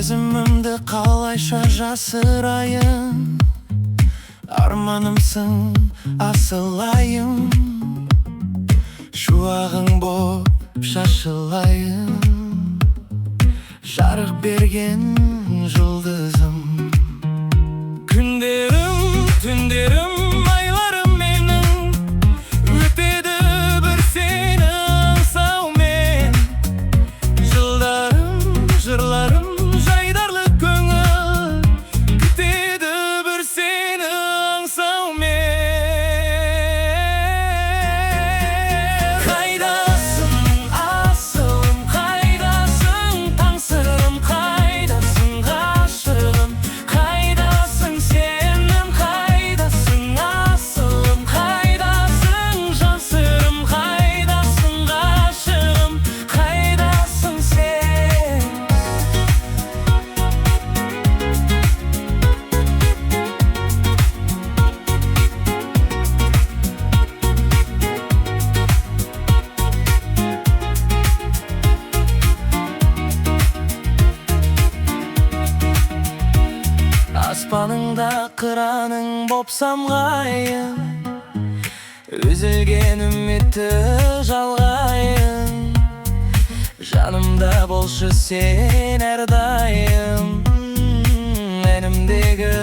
Сезімімді қалайша жасырайын, арманымсың асылайын, шуағың боп шашылайын, жарық берген жұлдызым. Күндерім, түндерім, айларым менің, өтеді бір сені аңсаумен. Жылдарым, жырларым, жайдарлы көңіл, күтеді бір сені аңсаумен. Қайдасың асылым, қайдасың таңсырым, қайдасың ғашығым, қайдасың сенің, қайдасың асылым, қайдасың жансырым, қайдасың ғашығым, қайдасың сен. Аспаныңда қыраның боп самғайын, үзілген үмітті жалғайын. Жанымда болшы сен әрдайым, әнімдегі